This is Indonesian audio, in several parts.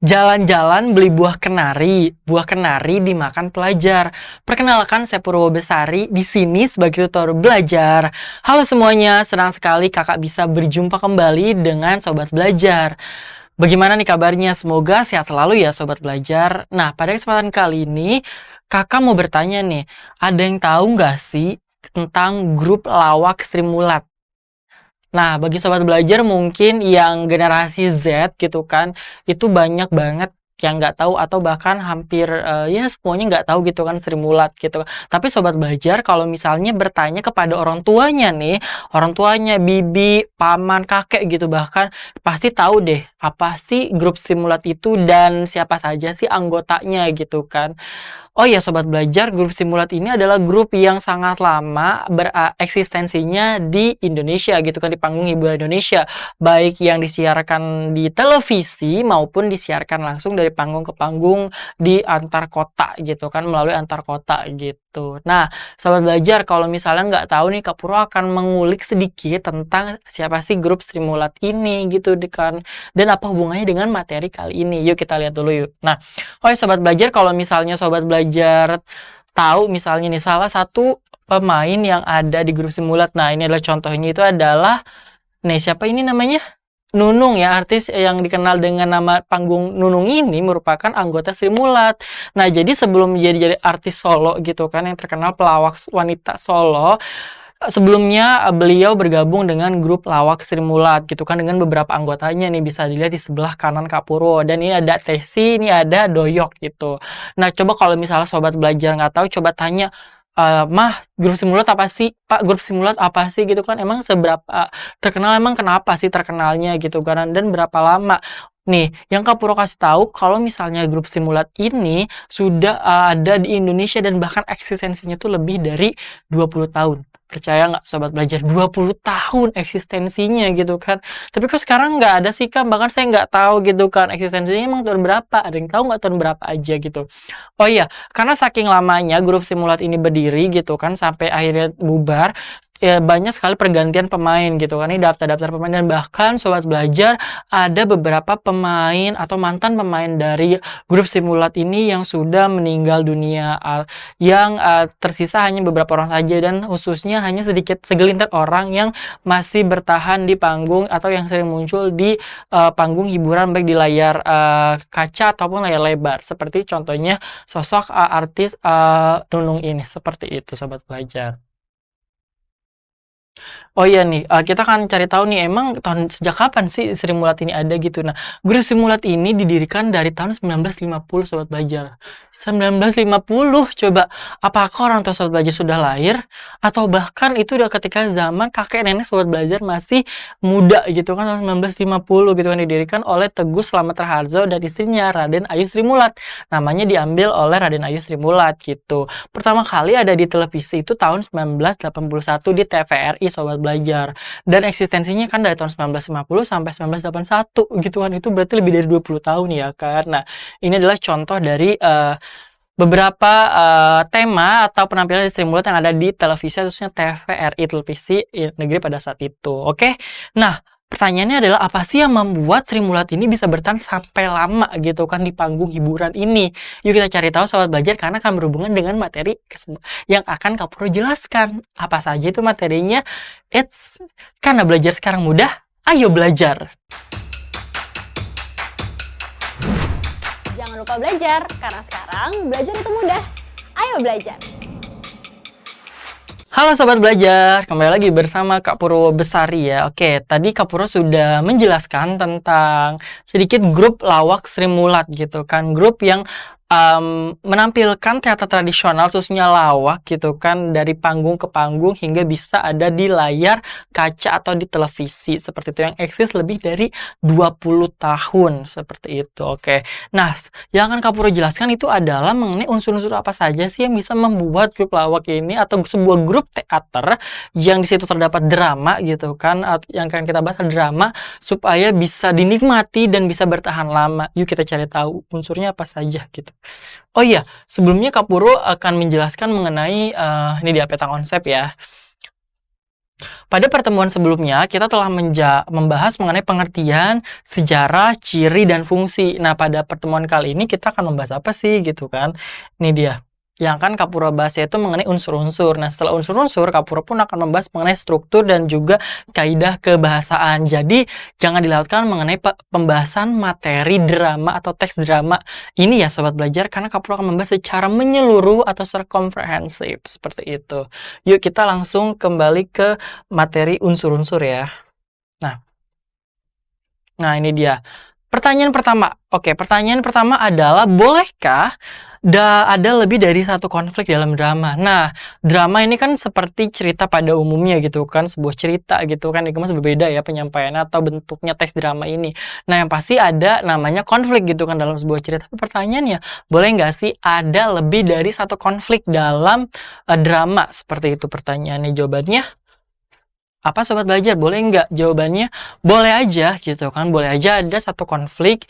Jalan-jalan beli buah kenari. Buah kenari dimakan pelajar. Perkenalkan, saya Purwobesari di sini sebagai tutor belajar. Halo semuanya, senang sekali kakak bisa berjumpa kembali dengan Sobat Belajar. Bagaimana nih kabarnya? Semoga sehat selalu ya Sobat Belajar. Nah, pada kesempatan kali ini, kakak mau bertanya nih, ada yang tahu nggak sih tentang grup lawak Sri Mulat? Nah, bagi Sobat Belajar mungkin yang generasi Z gitu kan, itu banyak banget yang nggak tahu atau bahkan hampir ya semuanya nggak tahu gitu kan Sri Mulat gitu. Tapi Sobat Belajar kalau misalnya bertanya kepada orang tuanya nih, orang tuanya, bibi, paman, kakek gitu bahkan pasti tahu deh apa sih grup Sri Mulat itu dan siapa saja sih anggotanya gitu kan. Oh iya Sobat Belajar, grup Simulat ini adalah grup yang sangat lama bereksistensinya di Indonesia gitu kan, di panggung hiburan Indonesia. Baik yang disiarkan di televisi maupun disiarkan langsung dari panggung ke panggung di antar kota gitu kan, melalui antar kota gitu. Nah, Sobat Belajar kalau misalnya nggak tahu nih, Kak Purwo akan mengulik sedikit tentang siapa sih grup Simulat ini gitu kan. Dan apa hubungannya dengan materi kali ini. Yuk kita lihat dulu yuk. Nah, oh ya Sobat Belajar, kalau misalnya Sobat Belajar tahu misalnya nih salah satu pemain yang ada di grup Simulat. Nah, ini adalah contohnya itu adalah nih siapa ini namanya? Nunung ya, artis yang dikenal dengan nama panggung Nunung ini merupakan anggota Sri Mulat. Nah, jadi sebelum jadi artis solo gitu kan yang terkenal pelawak wanita solo, sebelumnya beliau bergabung dengan grup lawak Sri Mulat gitu kan dengan beberapa anggotanya nih, bisa dilihat di sebelah kanan Kak Purwo, dan ini ada Tesi, ini ada Doyok gitu. Nah, coba kalau misalnya Sobat Belajar nggak tahu, coba tanya, Mah, grup Sri Mulat apa sih? Pak, grup Sri Mulat apa sih gitu kan? Emang seberapa terkenal, emang kenapa sih terkenalnya gitu kan? Dan berapa lama? Nih, yang Kak Purwo kasih tahu kalau misalnya grup Simulat ini sudah ada di Indonesia dan bahkan eksistensinya tuh lebih dari 20 tahun. Percaya nggak Sobat Belajar? 20 tahun eksistensinya gitu kan. Tapi kok sekarang nggak ada sih kan? Bahkan saya nggak tahu gitu kan eksistensinya emang tahun berapa. Ada yang tahu nggak tahun berapa aja gitu. Oh iya, karena saking lamanya grup Simulat ini berdiri gitu kan sampai akhirnya bubar, ya banyak sekali pergantian pemain gitu kan. Ini daftar-daftar pemain dan bahkan Sobat Belajar ada beberapa pemain atau mantan pemain dari grup Simulat ini yang sudah meninggal dunia, yang tersisa hanya beberapa orang saja dan khususnya hanya sedikit segelintir orang yang masih bertahan di panggung atau yang sering muncul di panggung hiburan baik di layar kaca ataupun layar lebar, seperti contohnya sosok artis Nunung ini, seperti itu Sobat Belajar. Oh iya nih, kita kan cari tahu nih emang sejak kapan sih Sri Mulat ini ada gitu. Nah, grup Sri Mulat ini didirikan dari tahun 1950 Sobat Belajar. 1950 coba. Apakah orang tua Sobat Belajar sudah lahir? Atau bahkan itu udah ketika zaman kakek nenek Sobat Belajar masih muda gitu kan, tahun 1950 gitu kan, didirikan oleh Teguh Slamet Raharjo dan istrinya Raden Ayu Sri Mulat. Namanya diambil oleh Raden Ayu Sri Mulat gitu. Pertama kali ada di televisi itu tahun 1981 di TVRI Sobat Belajar. Dan eksistensinya kan dari tahun 1950 sampai 1981 gitu kan. Itu berarti lebih dari 20 tahun ya kan. Nah, ini adalah contoh dari beberapa tema atau penampilan di Sri Mulat yang ada di televisi, khususnya TVRI, televisi negeri pada saat itu. Oke. Nah, pertanyaannya adalah apa sih yang membuat Sri Mulat ini bisa bertahan sampai lama gitu kan di panggung hiburan ini? Yuk kita cari tahu Sobat Belajar, karena akan berhubungan dengan materi yang akan Kak Purwo jelaskan. Apa saja itu materinya? Karena belajar sekarang mudah, ayo belajar! Jangan lupa belajar, karena sekarang belajar itu mudah. Ayo belajar! Halo Sobat Belajar, kembali lagi bersama Kak Purwobesari ya. Oke, tadi Kak Purwo sudah menjelaskan tentang sedikit grup lawak Sri Mulat gitu kan. Grup yang menampilkan teater tradisional khususnya lawak gitu kan, dari panggung ke panggung hingga bisa ada di layar kaca atau di televisi, seperti itu, yang eksis lebih dari 20 tahun seperti itu. Oke. Nah, yang akan Kak Purwo jelaskan itu adalah mengenai unsur-unsur apa saja sih yang bisa membuat grup lawak ini atau sebuah grup teater yang di situ terdapat drama gitu kan, yang akan kita bahas drama supaya bisa dinikmati dan bisa bertahan lama. Yuk kita cari tahu unsurnya apa saja gitu. Oh iya, sebelumnya Kak Purwo akan menjelaskan mengenai ini dia peta konsep ya. Pada pertemuan sebelumnya, kita telah membahas mengenai pengertian, sejarah, ciri, dan fungsi. Nah, pada pertemuan kali ini kita akan membahas apa sih gitu kan? Ini dia. Yang kan Kapura bahas yaitu mengenai unsur-unsur. Nah, setelah unsur-unsur, Kapura pun akan membahas mengenai struktur dan juga kaidah kebahasaan. Jadi, jangan dilewatkan mengenai pembahasan materi drama atau teks drama ini ya Sobat Belajar, karena Kapura akan membahas secara menyeluruh atau secara komprehensif. Seperti itu. Yuk kita langsung kembali ke materi unsur-unsur ya. Nah ini dia. Pertanyaan pertama. Oke, pertanyaan pertama adalah bolehkah ada lebih dari satu konflik dalam drama? Nah, drama ini kan seperti cerita pada umumnya gitu kan, sebuah cerita gitu kan, itu masih berbeda ya penyampaiannya atau bentuknya teks drama ini. Nah, yang pasti ada namanya konflik gitu kan dalam sebuah cerita. Tapi pertanyaannya, boleh nggak sih ada lebih dari satu konflik dalam drama? Seperti itu pertanyaannya. Jawabannya apa Sobat Belajar? Boleh nggak? Jawabannya boleh aja gitu kan. Boleh aja ada satu konflik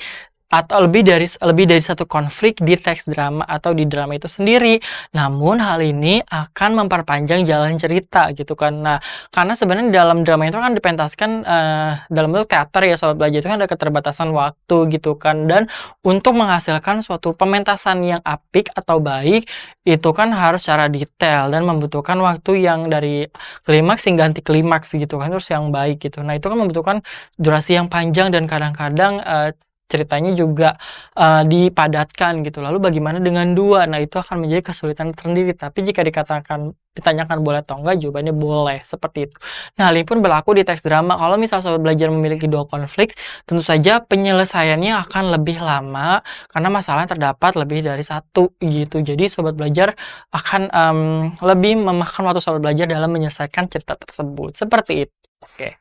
atau lebih dari satu konflik di teks drama atau di drama itu sendiri. Namun hal ini akan memperpanjang jalan cerita gitu kan. Nah, karena sebenarnya dalam drama itu kan dipentaskan dalam bentuk teater ya Sobat Belajar, itu kan ada keterbatasan waktu gitu kan. Dan untuk menghasilkan suatu pementasan yang apik atau baik itu kan harus secara detail dan membutuhkan waktu yang dari klimaks hingga anti klimaks gitu kan, terus yang baik gitu. Nah, itu kan membutuhkan durasi yang panjang dan kadang-kadang ceritanya juga dipadatkan gitu. Lalu bagaimana dengan dua? Nah, itu akan menjadi kesulitan tersendiri. Tapi jika ditanyakan boleh atau enggak, jawabannya boleh. Seperti itu. Nah, hal ini pun berlaku di teks drama. Kalau misal Sobat Belajar memiliki dua konflik, tentu saja penyelesaiannya akan lebih lama karena masalahnya terdapat lebih dari satu gitu. Jadi Sobat Belajar akan lebih memakan waktu Sobat Belajar dalam menyelesaikan cerita tersebut. Seperti itu. Oke.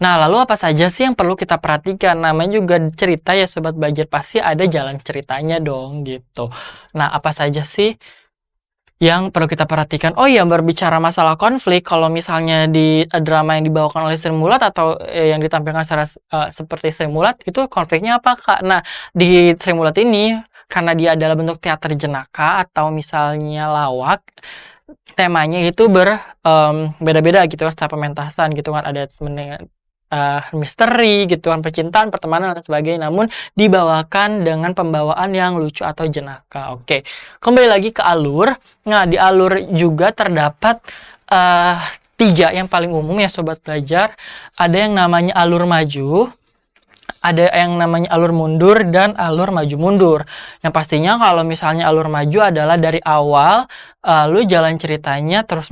Nah, lalu apa saja sih yang perlu kita perhatikan? Namanya juga cerita ya Sobat Belajar, pasti ada jalan ceritanya dong gitu. Nah, apa saja sih yang perlu kita perhatikan? Oh iya, berbicara masalah konflik, kalau misalnya di drama yang dibawakan oleh Sri Mulat atau yang ditampilkan secara seperti Sri Mulat, itu konfliknya apa Kak? Nah, di Sri Mulat ini karena dia adalah bentuk teater jenaka atau misalnya lawak, temanya itu beda-beda gitu secara pementasan gitu kan, ada misteri gitu kan, percintaan, pertemanan dan sebagainya, namun dibawakan dengan pembawaan yang lucu atau jenaka. Oke, kembali lagi ke alur. Nah, di alur juga terdapat tiga yang paling umum ya Sobat Belajar. Ada yang namanya alur maju, ada yang namanya alur mundur, dan alur maju mundur. Yang pastinya kalau misalnya alur maju adalah dari awal, lalu jalan ceritanya terus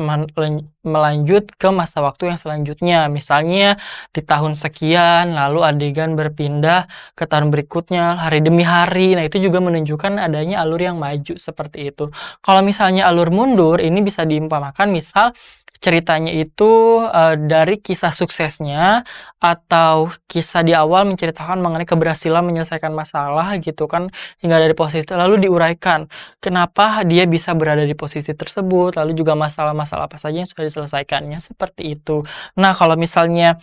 melanjut ke masa waktu yang selanjutnya. Misalnya di tahun sekian, lalu adegan berpindah ke tahun berikutnya, hari demi hari. Nah, itu juga menunjukkan adanya alur yang maju seperti itu. Kalau misalnya alur mundur, ini bisa diumpamakan misal ceritanya itu dari kisah suksesnya atau kisah di awal menceritakan mengenai keberhasilan menyelesaikan masalah gitu kan, hingga dari posisi lalu diuraikan kenapa dia bisa berada di posisi tersebut, lalu juga masalah-masalah apa saja yang sudah diselesaikannya, seperti itu. Nah, kalau misalnya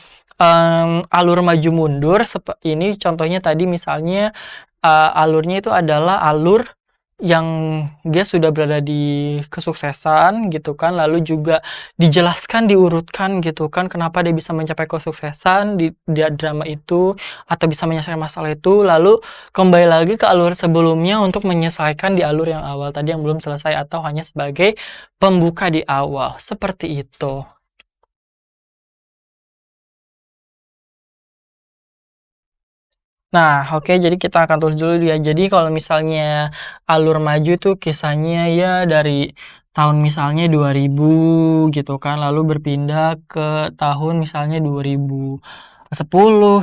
alur maju mundur ini contohnya tadi misalnya alurnya itu adalah alur yang dia sudah berada di kesuksesan gitu kan, lalu juga dijelaskan, diurutkan gitu kan, kenapa dia bisa mencapai kesuksesan di drama itu atau bisa menyelesaikan masalah itu, lalu kembali lagi ke alur sebelumnya untuk menyelesaikan di alur yang awal tadi yang belum selesai atau hanya sebagai pembuka di awal, seperti itu. Nah, oke, jadi kita akan tulis dulu ya. Jadi kalau misalnya alur maju itu kisahnya ya dari tahun misalnya 2000 gitu kan, lalu berpindah ke tahun misalnya 2010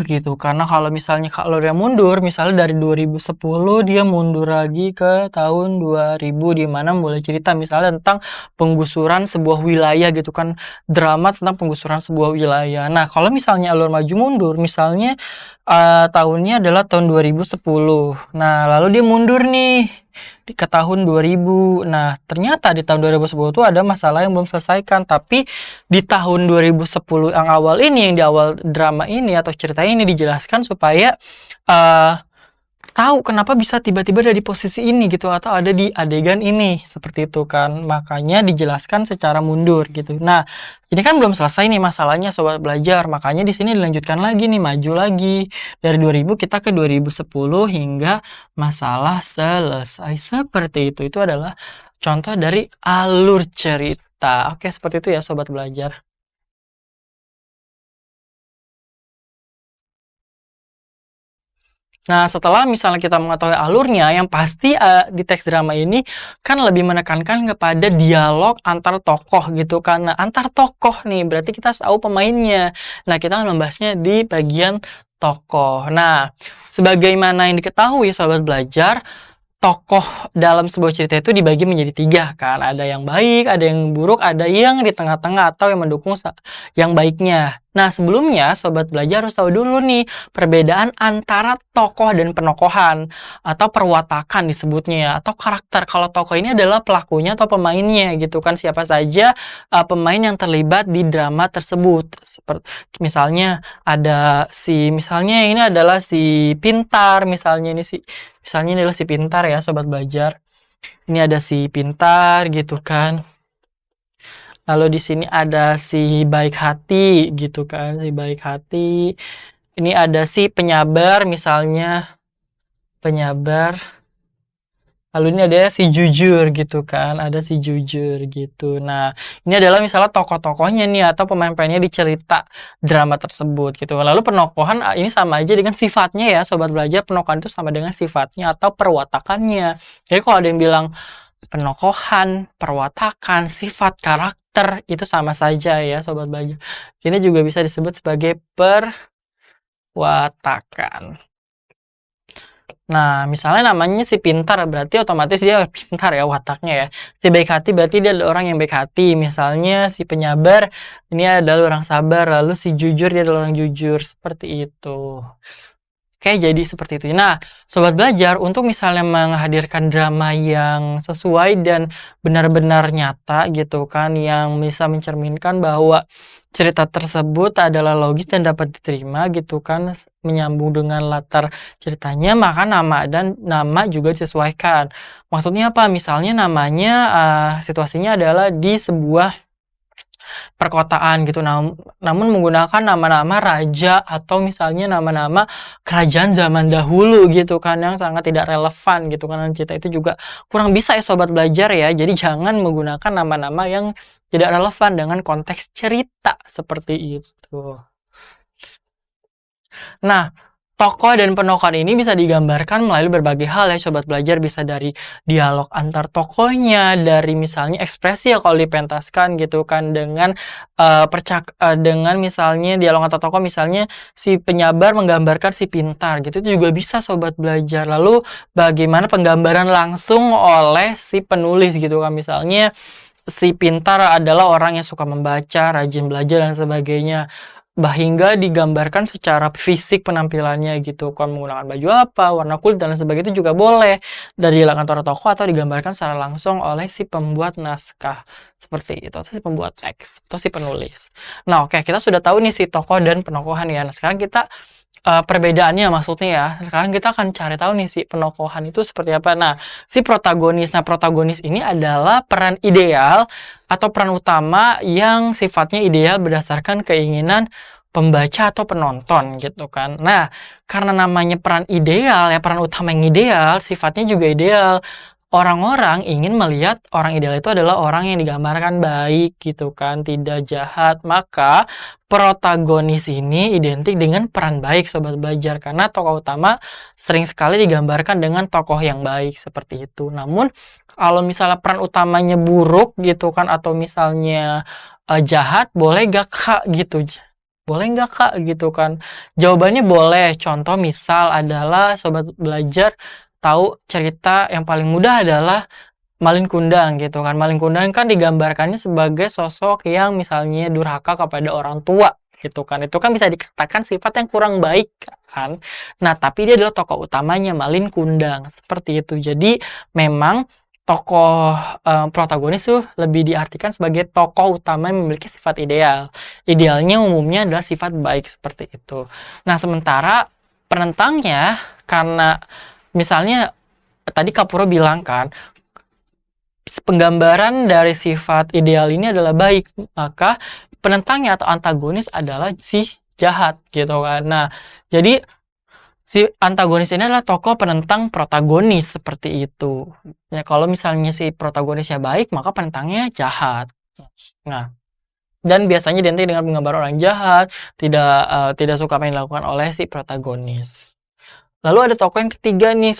gitu. Karena kalau misalnya alurnya mundur, misalnya dari 2010 dia mundur lagi ke tahun 2000, di mana mulai cerita misalnya tentang penggusuran sebuah wilayah gitu kan, drama tentang penggusuran sebuah wilayah. Nah, kalau misalnya alur maju mundur, misalnya tahunnya adalah tahun 2010. Nah, lalu dia mundur nih ke tahun 2000. Nah, ternyata di tahun 2010 itu ada masalah yang belum selesaikan. Tapi di tahun 2010 yang awal ini, yang di awal drama ini atau cerita ini dijelaskan supaya tahu kenapa bisa tiba-tiba ada di posisi ini gitu atau ada di adegan ini seperti itu kan. Makanya dijelaskan secara mundur gitu. Nah, ini kan belum selesai nih masalahnya sobat belajar. Makanya di sini dilanjutkan lagi nih, maju lagi dari 2000 kita ke 2010 hingga masalah selesai seperti itu. Itu adalah contoh dari alur cerita. Oke, seperti itu ya sobat belajar. Nah, setelah misalnya kita mengetahui alurnya, yang pasti di teks drama ini kan lebih menekankan kepada dialog antar tokoh gitu kan. Nah, antar tokoh nih, berarti kita harus tahu pemainnya. Nah, kita akan membahasnya di bagian tokoh. Nah, sebagaimana yang diketahui sobat belajar, tokoh dalam sebuah cerita itu dibagi menjadi 3 kan. Ada yang baik, ada yang buruk, ada yang di tengah-tengah atau yang mendukung yang baiknya. Nah, sebelumnya sobat belajar harus tahu dulu nih perbedaan antara tokoh dan penokohan atau perwatakan disebutnya ya, atau karakter. Kalau tokoh ini adalah pelakunya atau pemainnya gitu kan, siapa saja pemain yang terlibat di drama tersebut. Seperti misalnya misalnya ini adalah si Pintar, misalnya ini adalah si Pintar ya sobat belajar. Ini ada si Pintar gitu kan. Lalu di sini ada si Baik Hati gitu kan, si Baik Hati. Ini ada si Penyabar misalnya, Penyabar. Lalu ini ada si Jujur gitu kan, ada si Jujur gitu. Nah, ini adalah misalnya tokoh-tokohnya nih atau pemain-pemainnya di cerita drama tersebut gitu. Lalu penokohan ini sama aja dengan sifatnya ya, sobat belajar. Penokohan itu sama dengan sifatnya atau perwatakannya. Jadi kalau ada yang bilang penokohan, perwatakan, sifat, karakter itu sama saja ya sobat belajar. Ini juga bisa disebut sebagai perwatakan. Nah, misalnya namanya si Pintar, berarti otomatis dia pintar ya wataknya ya. Si Baik Hati berarti dia adalah orang yang baik hati. Misalnya si Penyabar, ini adalah orang sabar. Lalu si Jujur, dia adalah orang jujur. Seperti itu. Oke, jadi seperti itu. Nah, sobat belajar, untuk misalnya menghadirkan drama yang sesuai dan benar-benar nyata gitu kan, yang bisa mencerminkan bahwa cerita tersebut adalah logis dan dapat diterima gitu kan, menyambung dengan latar ceritanya, maka nama juga disesuaikan. Maksudnya apa? Misalnya namanya situasinya adalah di sebuah perkotaan gitu, namun menggunakan nama-nama raja atau misalnya nama-nama kerajaan zaman dahulu gitu kan, yang sangat tidak relevan gitu kan, cerita itu juga kurang bisa ya sobat belajar ya. Jadi jangan menggunakan nama-nama yang tidak relevan dengan konteks cerita seperti itu. Nah, tokoh dan penokohan ini bisa digambarkan melalui berbagai hal ya sobat belajar, bisa dari dialog antar tokohnya, dari misalnya ekspresi ya kalau dipentaskan gitu kan, dengan dengan misalnya dialog antar tokoh, misalnya si Penyabar menggambarkan si Pintar gitu, itu juga bisa sobat belajar. Lalu bagaimana penggambaran langsung oleh si penulis gitu kan, misalnya si Pintar adalah orang yang suka membaca, rajin belajar dan sebagainya. Hingga digambarkan secara fisik penampilannya gitu kan, menggunakan baju apa, warna kulit dan sebagainya, itu juga boleh dari antara tokoh atau digambarkan secara langsung oleh si pembuat naskah seperti itu, atau si pembuat teks atau si penulis. Nah, oke, kita sudah tahu nih si tokoh dan penokohan ya. Nah, sekarang kita perbedaannya maksudnya ya. Sekarang kita akan cari tahu nih si penokohan itu seperti apa. Nah, si protagonis. Nah, protagonis ini adalah peran ideal atau peran utama yang sifatnya ideal berdasarkan keinginan pembaca atau penonton gitu kan. Nah, karena namanya peran ideal ya, peran utama yang ideal, sifatnya juga ideal. Orang-orang ingin melihat orang ideal itu adalah orang yang digambarkan baik gitu kan, tidak jahat. Maka protagonis ini identik dengan peran baik sobat belajar, karena tokoh utama sering sekali digambarkan dengan tokoh yang baik seperti itu. Namun kalau misalnya peran utamanya buruk gitu kan, atau misalnya jahat, boleh gak kak gitu? Boleh nggak kak gitu kan? Jawabannya boleh. Contoh misal adalah sobat belajar tahu cerita yang paling mudah adalah Malin Kundang gitu kan. Malin Kundang kan digambarkannya sebagai sosok yang misalnya durhaka kepada orang tua gitu kan. Itu kan bisa dikatakan sifat yang kurang baik kan. Nah, tapi dia adalah tokoh utamanya Malin Kundang seperti itu. Jadi memang tokoh protagonis tuh lebih diartikan sebagai tokoh utama yang memiliki sifat ideal. Idealnya umumnya adalah sifat baik seperti itu. Nah, sementara penentangnya karena misalnya tadi Kak Puro bilang kan, penggambaran dari sifat ideal ini adalah baik, maka penentangnya atau antagonis adalah si jahat gitu kan. Nah, jadi si antagonis ini adalah tokoh penentang protagonis seperti itu. Ya, kalau misalnya si protagonisnya baik, maka penentangnya jahat. Nah, dan biasanya identik dengan menggambar orang jahat, tidak suka apa yang dilakukan oleh si protagonis. Lalu ada tokoh yang ketiga nih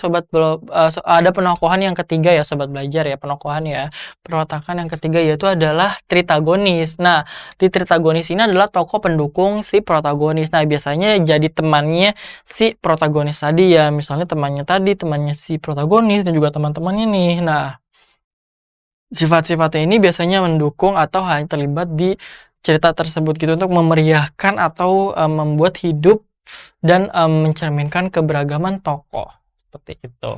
ada penokohan yang ketiga ya sobat belajar ya, penokohan ya. Perwatakan yang ketiga yaitu adalah tritagonis. Nah, di tritagonis ini adalah tokoh pendukung si protagonis. Nah, biasanya jadi temannya si protagonis tadi ya. Misalnya temannya si protagonis dan juga teman-temannya nih. Nah, sifat-sifatnya ini biasanya mendukung atau hanya terlibat di cerita tersebut gitu untuk memeriahkan atau membuat hidup dan mencerminkan keberagaman tokoh seperti itu.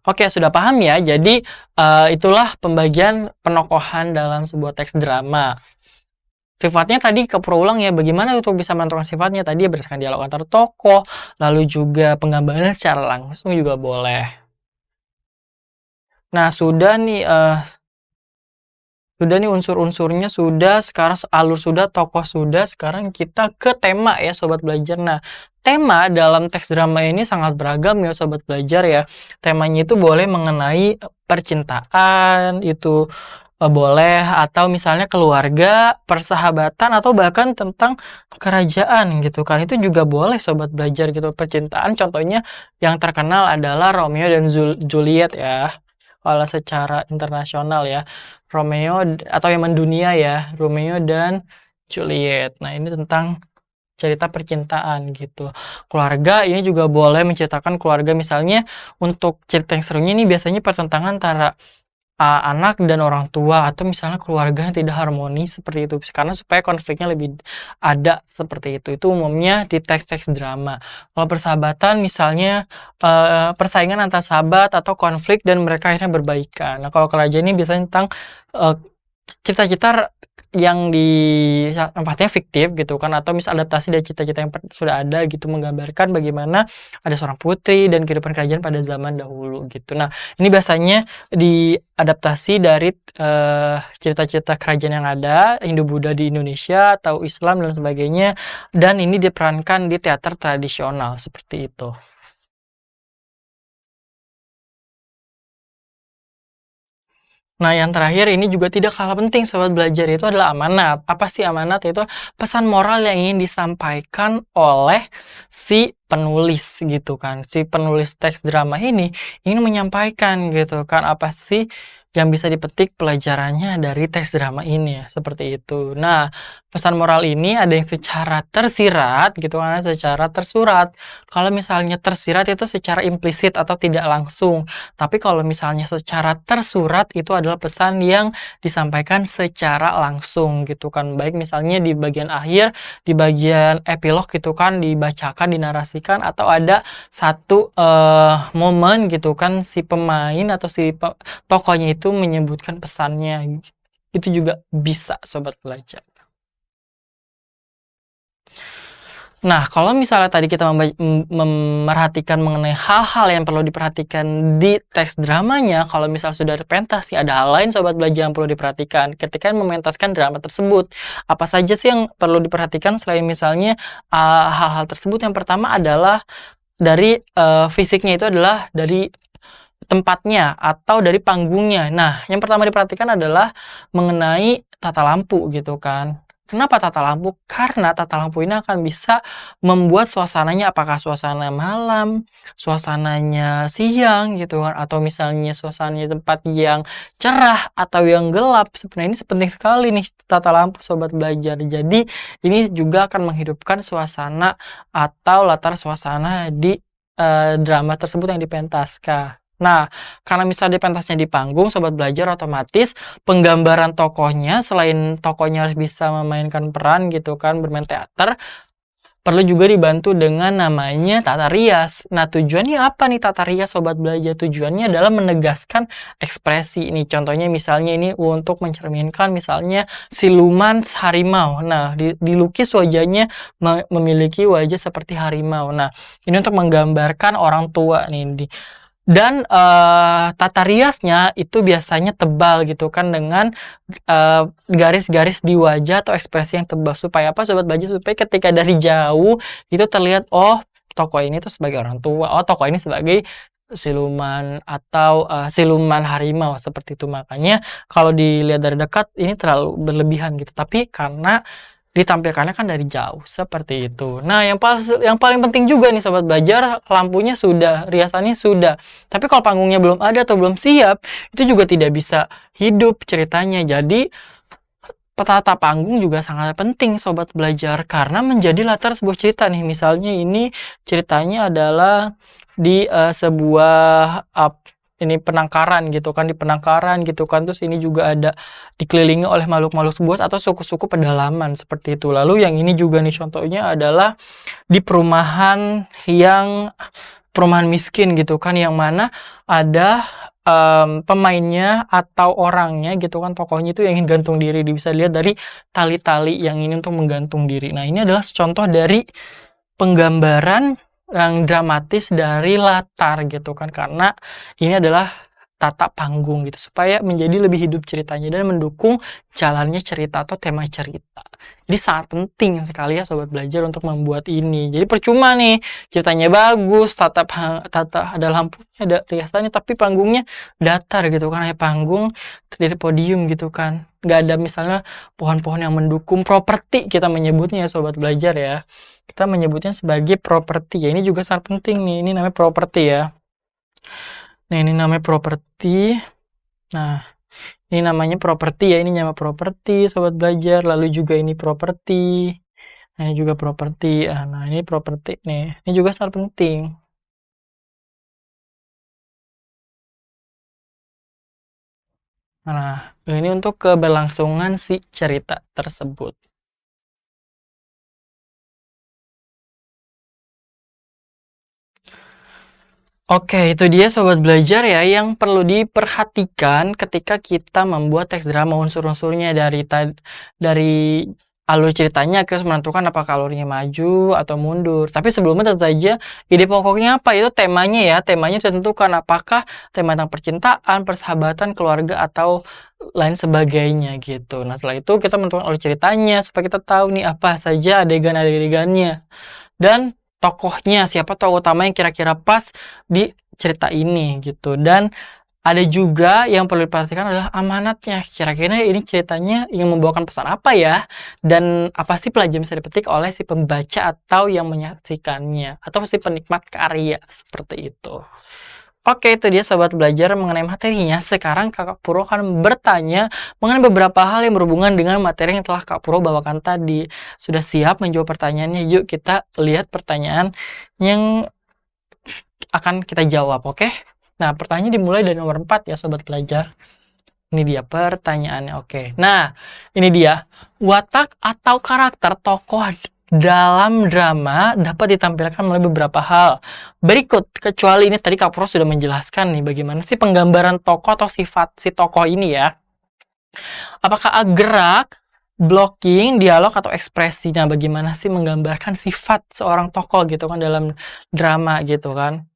Oke, sudah paham ya? Jadi itulah pembagian penokohan dalam sebuah teks drama. Sifatnya tadi ulang ya, bagaimana untuk bisa menentukan sifatnya tadi berdasarkan dialog antar tokoh, lalu juga penggambaran secara langsung juga boleh. Nah, sudah nih unsur-unsurnya sudah, sekarang alur sudah, tokoh sudah, sekarang kita ke tema ya sobat belajar. Nah, tema dalam teks drama ini sangat beragam ya sobat belajar ya. Temanya itu boleh mengenai percintaan, itu boleh, atau misalnya keluarga, persahabatan, atau bahkan tentang kerajaan gitu kan. Itu juga boleh sobat belajar gitu. Percintaan contohnya yang terkenal adalah Romeo dan Juliet ya. Kalau secara internasional ya, Romeo atau yang mendunia ya, Romeo dan Juliet. Nah, ini tentang cerita percintaan gitu. Keluarga ini juga boleh menceritakan keluarga, misalnya untuk cerita yang serunya ini biasanya pertentangan antara anak dan orang tua, atau misalnya keluarga yang tidak harmonis seperti itu, karena supaya konfliknya lebih ada seperti itu umumnya di teks-teks drama. Kalau persahabatan misalnya persaingan antar sahabat atau konflik dan mereka akhirnya berbaikan. Nah, kalau kerajaan ini biasanya tentang cita-cita yang tempatnya fiktif gitu kan, atau adaptasi dari cita-cita yang sudah ada gitu, menggambarkan bagaimana ada seorang putri dan kehidupan kerajaan pada zaman dahulu gitu. Nah, ini biasanya diadaptasi dari cita-cita kerajaan yang ada, Hindu-Buddha di Indonesia atau Islam dan sebagainya, dan ini diperankan di teater tradisional seperti itu. Nah, yang terakhir ini juga tidak kalah penting sobat belajar, itu adalah amanat. Apa sih amanat? Itu pesan moral yang ingin disampaikan oleh si penulis gitu kan. Si penulis teks drama ini ingin menyampaikan gitu kan, apa sih yang bisa dipetik pelajarannya dari teks drama ini ya, seperti itu. Nah, pesan moral ini ada yang secara tersirat gitu kan, secara tersurat. Kalau misalnya tersirat itu secara implisit atau tidak langsung. Tapi kalau misalnya secara tersurat itu adalah pesan yang disampaikan secara langsung gitu kan. Baik misalnya di bagian akhir, di bagian epilog gitu kan, dibacakan, dinarasikan, atau ada satu momen gitu kan, si pemain atau si tokohnya itu menyebutkan pesannya. Itu juga bisa sobat belajar. Nah, kalau misalnya tadi kita memerhatikan mengenai hal-hal yang perlu diperhatikan di teks dramanya, kalau misal sudah ada pentas, ada hal lain sobat belajar yang perlu diperhatikan ketika mementaskan drama tersebut. Apa saja sih yang perlu diperhatikan selain misalnya hal-hal tersebut? Yang pertama adalah dari fisiknya, itu adalah dari tempatnya atau dari panggungnya. Nah, yang pertama diperhatikan adalah mengenai tata lampu gitu kan. Kenapa tata lampu? Karena tata lampu ini akan bisa membuat suasananya, apakah suasana malam, suasananya siang gitu kan, atau misalnya suasananya tempat yang cerah atau yang gelap. Sebenarnya ini penting sekali nih tata lampu sobat belajar. Jadi ini juga akan menghidupkan suasana atau latar suasana di drama tersebut yang dipentaskan. Nah, karena misalnya pentasnya di panggung, sobat belajar otomatis penggambaran tokohnya, selain tokohnya harus bisa memainkan peran gitu kan, bermain teater, perlu juga dibantu dengan namanya tata rias. Nah, tujuannya apa nih tata rias Sobat Belajar? Tujuannya adalah menegaskan ekspresi. Ini contohnya misalnya ini untuk mencerminkan misalnya siluman harimau. Nah, dilukis wajahnya memiliki wajah seperti harimau. Nah, ini untuk menggambarkan orang tua nih. Dan tata riasnya itu biasanya tebal gitu kan dengan garis-garis di wajah atau ekspresi yang tebal. Supaya apa Sobat Belajar? Supaya ketika dari jauh itu terlihat, oh tokoh ini tuh sebagai orang tua, oh tokoh ini sebagai siluman atau siluman harimau seperti itu. Makanya kalau dilihat dari dekat ini terlalu berlebihan gitu. Tapi karena ditampilkannya kan dari jauh seperti itu. Nah, yang paling penting juga nih Sobat Belajar, lampunya sudah, riasannya sudah. Tapi kalau panggungnya belum ada atau belum siap, itu juga tidak bisa hidup ceritanya. Jadi petata panggung juga sangat penting Sobat Belajar karena menjadi latar sebuah cerita nih. Misalnya ini ceritanya adalah di sebuah ini penangkaran gitu kan, di penangkaran gitu kan, terus ini juga ada dikelilingi oleh makhluk-makhluk buas atau suku-suku pedalaman seperti itu. Lalu yang ini juga nih contohnya adalah di perumahan miskin gitu kan, yang mana ada pemainnya atau orangnya gitu kan, tokohnya itu yang ingin gantung diri. Bisa dilihat dari tali-tali yang ini untuk menggantung diri. Nah, ini adalah contoh dari penggambaran yang dramatis dari latar gitu kan, karena ini adalah tata panggung gitu supaya menjadi lebih hidup ceritanya dan mendukung jalannya cerita atau tema cerita. Jadi sangat penting sekali ya Sobat Belajar untuk membuat ini. Jadi percuma nih ceritanya bagus, tata ada lampunya, ada riasannya, tapi panggungnya datar gitu kan, kayak panggung terdiri podium gitu kan. Nggak ada misalnya pohon-pohon yang mendukung, properti kita menyebutnya ya Sobat Belajar ya. Kita menyebutnya sebagai properti ya. Ini juga sangat penting nih. Ini namanya properti ya. Nah, ini namanya properti. Nah, ini namanya properti ya. Ini nama properti Sobat Belajar. Lalu juga ini properti. Nah, ini juga properti. Nah, ini properti nih. Ini juga sangat penting. Nah, ini untuk keberlangsungan si cerita tersebut. Oke, itu dia Sobat Belajar ya yang perlu diperhatikan ketika kita membuat teks drama. Unsur-unsurnya dari alur ceritanya, kita harus menentukan apakah alurnya maju atau mundur. Tapi sebelumnya tentu saja ide pokoknya apa, itu temanya ya. Temanya ditentukan apakah tema tentang percintaan, persahabatan, keluarga, atau lain sebagainya gitu. Nah, setelah itu kita menentukan alur ceritanya supaya kita tahu nih apa saja adegan-adegannya. Dan tokohnya, siapa tokoh utama yang kira-kira pas di cerita ini gitu. Dan ada juga yang perlu diperhatikan adalah amanatnya. Kira-kira ini ceritanya ingin membawakan pesan apa ya? Dan apa sih pelajaran bisa dipetik oleh si pembaca atau yang menyaksikannya? Atau si penikmat karya seperti itu. Oke, itu dia Sobat Belajar mengenai materinya. Sekarang Kakak Puro akan bertanya mengenai beberapa hal yang berhubungan dengan materi yang telah Kak Puro bawakan tadi. Sudah siap menjawab pertanyaannya? Yuk kita lihat pertanyaan yang akan kita jawab, oke? Nah, pertanyaannya dimulai dari nomor 4 ya Sobat Belajar. Ini dia pertanyaannya, oke. Nah, ini dia. Watak atau karakter tokoh dalam drama dapat ditampilkan melalui beberapa hal berikut, kecuali ini tadi Kak Puro sudah menjelaskan nih bagaimana sih penggambaran tokoh atau sifat si tokoh ini ya. Apakah gerak, blocking, dialog, atau ekspresi. Nah, bagaimana sih menggambarkan sifat seorang tokoh gitu kan dalam drama gitu kan.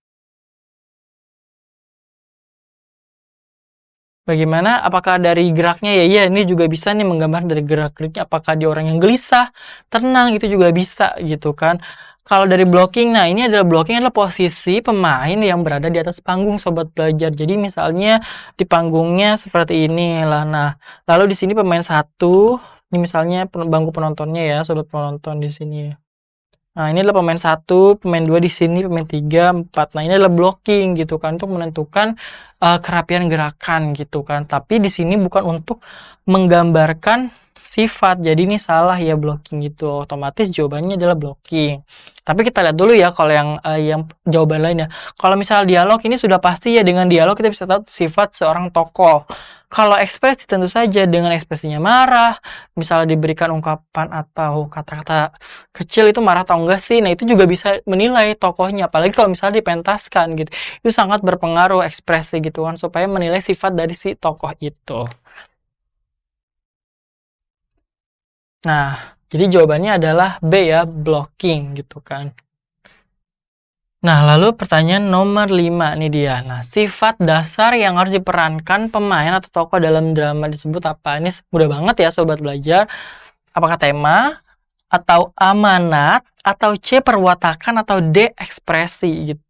Bagaimana? Apakah dari geraknya ya? Iya, ini juga bisa nih menggambarkan dari gerak-geriknya. Apakah dia orang yang gelisah, tenang, itu juga bisa gitu kan. Kalau dari blocking, nah ini adalah posisi pemain yang berada di atas panggung Sobat Belajar. Jadi misalnya di panggungnya seperti ini lah. Nah, lalu di sini pemain satu, ini misalnya bangku penontonnya ya, Sobat penonton di sini. Nah, ini adalah pemain 1, pemain 2 di sini, pemain 3, 4. Nah, ini adalah blocking gitu kan untuk menentukan kerapian gerakan gitu kan. Tapi di sini bukan untuk menggambarkan sifat. Jadi ini salah ya, blocking gitu. Otomatis jawabannya adalah blocking. Tapi kita lihat dulu ya kalau yang jawaban lainnya. Kalau misal dialog ini sudah pasti ya, dengan dialog kita bisa tahu sifat seorang tokoh. Kalau ekspresi tentu saja dengan ekspresinya marah, misalnya diberikan ungkapan atau kata-kata kecil itu marah atau enggak sih. Nah, itu juga bisa menilai tokohnya. Apalagi kalau misalnya dipentaskan gitu. Itu sangat berpengaruh ekspresi gitu kan, supaya menilai sifat dari si tokoh itu. Nah, jadi jawabannya adalah B ya, blocking gitu kan. Nah, lalu pertanyaan nomor 5 nih dia. Nah, sifat dasar yang harus diperankan pemain atau tokoh dalam drama disebut apa? Ini mudah banget ya sobat belajar. Apakah tema, atau amanat, atau C perwatakan, atau D ekspresi gitu.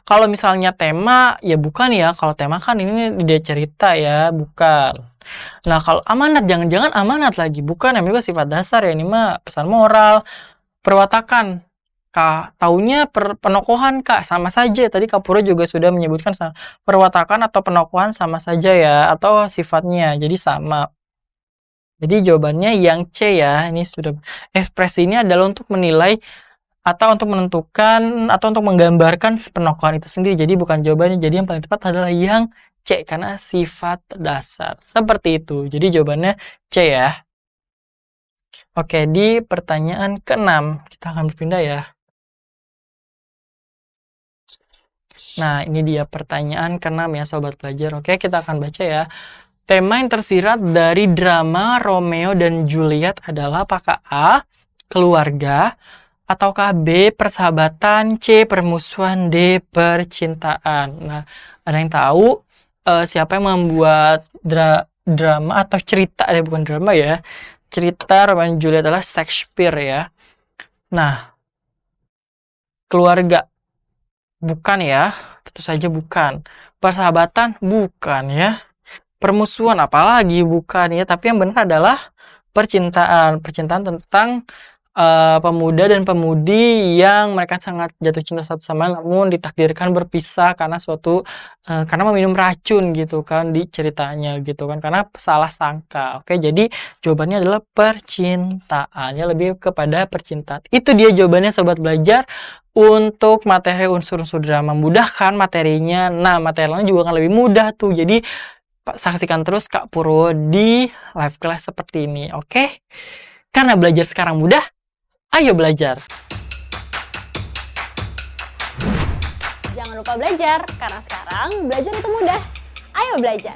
Kalau misalnya tema, ya bukan ya. Kalau tema kan ini dia cerita ya, bukan. Nah, kalau amanat, jangan-jangan amanat lagi. Bukan, yang juga sifat dasar ya. Ini mah pesan moral. Perwatakan, Kak, taunya penokohan Kak, sama saja. Tadi Kak Pura juga sudah menyebutkan perwatakan atau penokohan sama saja ya, atau sifatnya, jadi sama. Jadi jawabannya yang C ya, ini sudah. Ekspresi ini adalah untuk menilai atau untuk menentukan atau untuk menggambarkan penokohan itu sendiri. Jadi bukan jawabannya. Jadi yang paling tepat adalah yang C, karena sifat dasar. Seperti itu. Jadi jawabannya C ya. Oke, di pertanyaan ke-6 kita akan berpindah ya. Nah, ini dia pertanyaan ke-6 ya sobat belajar. Oke, kita akan baca ya. Tema yang tersirat dari drama Romeo dan Juliet adalah apakah A, keluarga, ataukah B, persahabatan, C, permusuhan, D, percintaan. Nah, ada yang tahu siapa yang membuat drama atau cerita, bukan drama ya. Cerita Romeo dan Juliet adalah Shakespeare ya. Nah, keluarga bukan ya, tentu saja bukan. Persahabatan bukan ya. Permusuhan apalagi bukan ya. Tapi yang benar adalah percintaan. Percintaan tentang pemuda dan pemudi yang mereka sangat jatuh cinta satu sama lain, namun ditakdirkan berpisah karena karena meminum racun gitu kan di ceritanya gitu kan, karena salah sangka. Oke, jadi jawabannya adalah percintaan ya, lebih kepada percintaan. Itu dia jawabannya sobat belajar untuk materi unsur-unsur drama. Mudah kan materinya? Nah, materi lainnya juga akan lebih mudah tuh. Jadi saksikan terus Kak Purwo di live class seperti ini. Oke? Karena belajar sekarang mudah, ayo belajar. Jangan lupa belajar, karena sekarang belajar itu mudah. Ayo belajar.